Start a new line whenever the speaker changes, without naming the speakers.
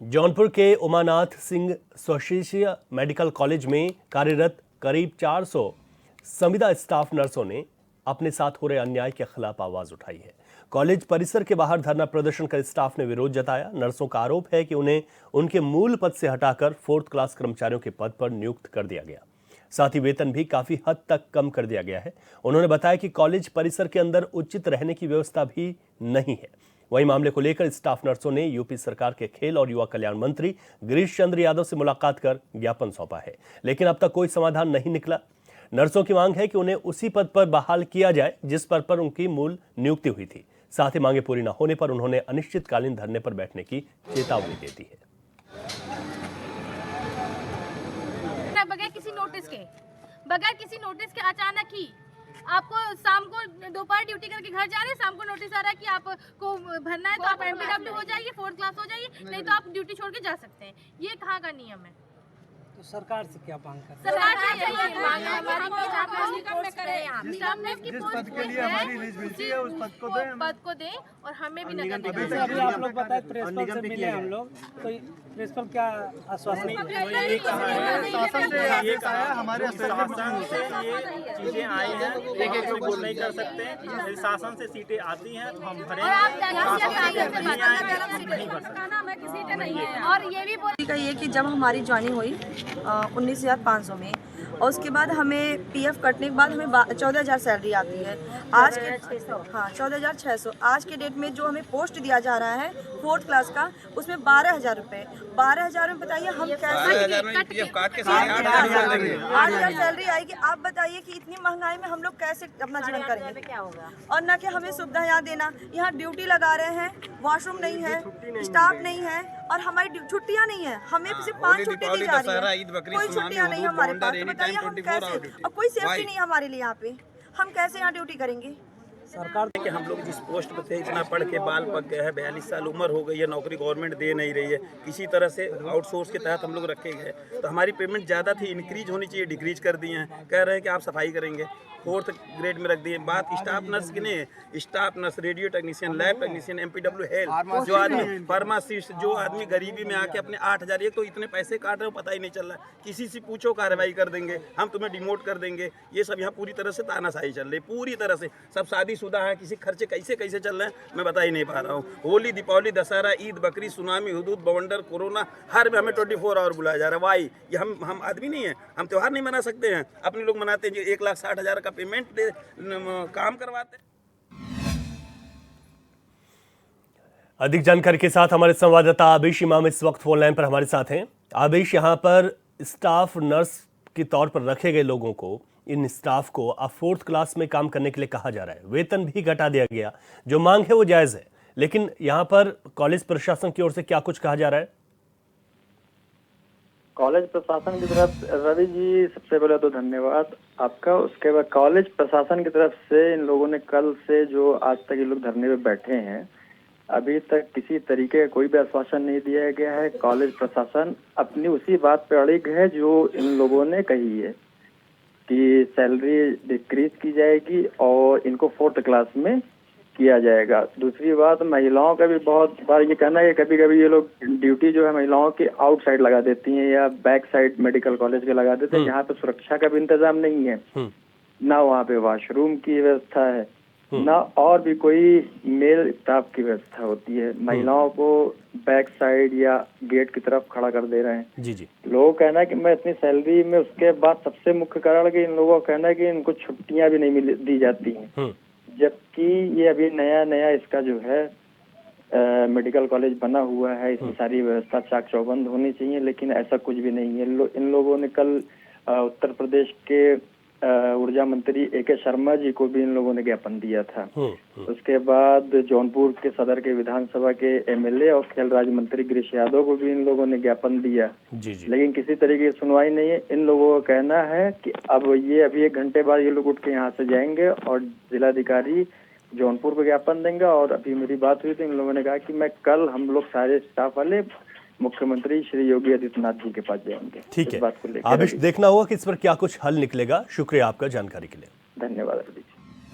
जौनपुर के Umanath Singh स्वशिष्य medical college में कार्यरत करीब 400 संविदा स्टाफ नर्सों ने अपने साथ हो रहे अन्याय के खिलाफ आवाज उठाई है। कॉलेज परिसर के बाहर धरना प्रदर्शन कर स्टाफ ने विरोध जताया। नर्सों का आरोप है कि उन्हें उनके मूल पद से हटाकर 4th क्लास कर्मचारियों के पद पर नियुक्त कर दिया गया, साथ ही वेतन भी काफी हद तक कम कर दिया गया है। उन्होंने बताया कि कॉलेज परिसर के अंदर उचित रहने की व्यवस्था भी नहीं है। वहीं मामले को लेकर स्टाफ नर्सों ने यूपी सरकार के खेल और युवा कल्याण मंत्री गिरीश चंद्र यादव से मुलाकात कर ज्ञापन सौंपा है, लेकिन अब तक कोई समाधान नहीं निकला। नर्सों की मांग है कि उन्हें उसी पद पर बहाल किया जाए जिस पद पर उनकी मूल नियुक्ति हुई थी। साथ ही मांगे पूरी न होने पर उन्होंने अनिश्चितकालीन धरने पर बैठने की चेतावनी दे दी है।
बगैर किसी नोटिस के अचानक ही आपको शाम को दोपहर ड्यूटी करके घर जा रहे हैं, शाम को नोटिस आ रहा है कि आपको भरना है तो आप MPW हो जाइए, 4th क्लास हो जाइए, नहीं तो आप ड्यूटी छोड़ के जा सकते हैं। ये कहाँ का नियम है?
तो सरकार से क्या मांग करते हैं?
सरकार से यही मांग है हमारी कि स्टाफ नर्स की पोस्ट के लिए हमारी नियुक्ति है, उस पद को दें और हमें भी नगर निगम।
अभी आप लोग बताएं, प्रिंसिपल से मिले हम लोग, तो प्रिंसिपल क्या आश्वासन
ये कहा है हमारे शासन से ये चीजें आई हैं, एक से कुछ नहीं कर सकते। यदि शासन से सीटें आती हैं तो हम भरेंगे,
और ये भी
का ये कि जब हमारी ज्वाइनिंग हुई 19,500 में और उसके बाद हमें PF कटने के बाद हमें 14,000 सैलरी आती है। आज के 14,600 आज के डेट में जो हमें पोस्ट दिया जा रहा है 4th क्लास का, उसमें 12,000 रुपये। 12,000 में बताइए हम कैसे 8,000 सैलरी आएगी। आप बताइए कि इतनी महंगाई में हम लोग कैसे अपना जीवन करेंगे? क्या होगा? और न कि हमें सुविधा यहाँ देना, यहाँ ड्यूटी लगा रहे हैं, वॉशरूम नहीं है, स्टाफ नहीं है और हमारी छुट्टियाँ नहीं है। हमें सिर्फ 5 छुट्टी दी जा रही है, कोई छुट्टियाँ नहीं हमारे पास। तो बताइए हम कैसे, और कोई सेफ्टी नहीं है हमारे लिए यहाँ पे, हम कैसे यहाँ ड्यूटी करेंगे?
सरकार कि हम लोग जिस पोस्ट पे थे इतना पढ़ के बाल पक गए हैं, 42 साल उम्र हो गई है, नौकरी गवर्नमेंट दे नहीं रही है, किसी तरह से आउटसोर्स के तहत हम लोग रखे गए। तो हमारी पेमेंट ज़्यादा थी, इंक्रीज होनी चाहिए, डिक्रीज कर दिए हैं। कह रहे हैं कि आप सफाई करेंगे, 4th ग्रेड में रख दिए। बात स्टाफ नर्स की नहीं, staff nurse, radio technician, lab technician, MPW health, जो आदमी फार्मासिस्ट, जो आदमी गरीबी में आके अपने 8,000, एक तो इतने पैसे काट रहे हो पता ही नहीं चल रहा है। किसी से पूछो कार्रवाई कर देंगे, हम तुम्हें डिमोट कर देंगे। ये सब यहाँ पूरी तरह से तानाशाही चल रही है, पूरी तरह से। सब शादीशुदा है, किसी खर्चे कैसे चल रहे हैं मैं बता ही नहीं पा रहा हूँ। होली, दीपावली, दशहरा, ईद, बकरी, सुनामी, हुदूद, बवंडर, कोरोना, हर में हमें 24 आवर बुलाया जा रहा है। वाई ये हम आदमी नहीं है, हम त्यौहार नहीं मना सकते हैं? अपने लोग मनाते हैं, 1,60,000 का पेमेंट दे काम करवाते।
अधिक जानकारी के साथ हमारे संवाददाता आबिश इमाम इस वक्त फोन लाइन पर हमारे साथ हैं। आबिश, यहाँ पर स्टाफ नर्स के तौर पर रखे गए लोगों को, इन स्टाफ को अब 4th क्लास में काम करने के लिए कहा जा रहा है, वेतन भी घटा दिया गया। जो मांग है वो जायज है, लेकिन यहाँ पर कॉलेज प्रशासन की ओर से क्या कुछ कहा जा रहा है?
कॉलेज प्रशासन की तरफ, रवि जी सबसे पहले तो धन्यवाद आपका। उसके बाद कॉलेज प्रशासन की तरफ से इन लोगों ने कल से जो आज तक ये लोग धरने पे बैठे हैं, अभी तक किसी तरीके का कोई भी आश्वासन नहीं दिया गया है। कॉलेज प्रशासन अपनी उसी बात पे अड़िग है जो इन लोगों ने कही है कि सैलरी डिक्रीज की जाएगी और इनको 4th क्लास में किया जाएगा। दूसरी बात, महिलाओं का भी बहुत बार ये कहना है कि कभी कभी ये लोग ड्यूटी जो है महिलाओं की आउटसाइड लगा देती हैं या बैक साइड मेडिकल कॉलेज के लगा देते हैं, जहाँ पे सुरक्षा का भी इंतजाम नहीं है, ना वहाँ पे वॉशरूम की व्यवस्था है, ना और भी कोई मेल स्टाफ की व्यवस्था होती है। महिलाओं को बैक साइड या गेट की तरफ खड़ा कर दे रहे हैं।
जी।
लोगों का कहना है कि मैं इतनी सैलरी में, उसके बाद सबसे मुख्य कारण कि इन लोगों का कहना है कि इनको छुट्टियां भी नहीं दी जाती हैं, जबकि ये अभी नया इसका जो है मेडिकल कॉलेज बना हुआ है, इसकी सारी व्यवस्था चाक चौबंद होनी चाहिए, लेकिन ऐसा कुछ भी नहीं है। इन लोगों ने कल उत्तर प्रदेश के ऊर्जा मंत्री AK शर्मा जी को भी इन लोगों ने ज्ञापन दिया था। उसके बाद जौनपुर के सदर के विधानसभा के MLA और खेल राज्य मंत्री गिरीश यादव को भी इन लोगों ने ज्ञापन दिया।
जी।
लेकिन किसी तरीके की सुनवाई नहीं है। इन लोगों का कहना है कि अब ये अभी 1 घंटे बाद ये लोग उठ के यहाँ से जाएंगे और जिलाधिकारी जौनपुर को ज्ञापन देंगे। और अभी मेरी बात हुई तो इन लोगों ने कहा कि मैं कल हम लोग सारे स्टाफ वाले मुख्यमंत्री श्री योगी आदित्यनाथ जी के पास जाएंगे।
ठीक है, आबिश, देखना होगा कि इस पर क्या कुछ हल निकलेगा। शुक्रिया आपका जानकारी के लिए।
धन्यवाद।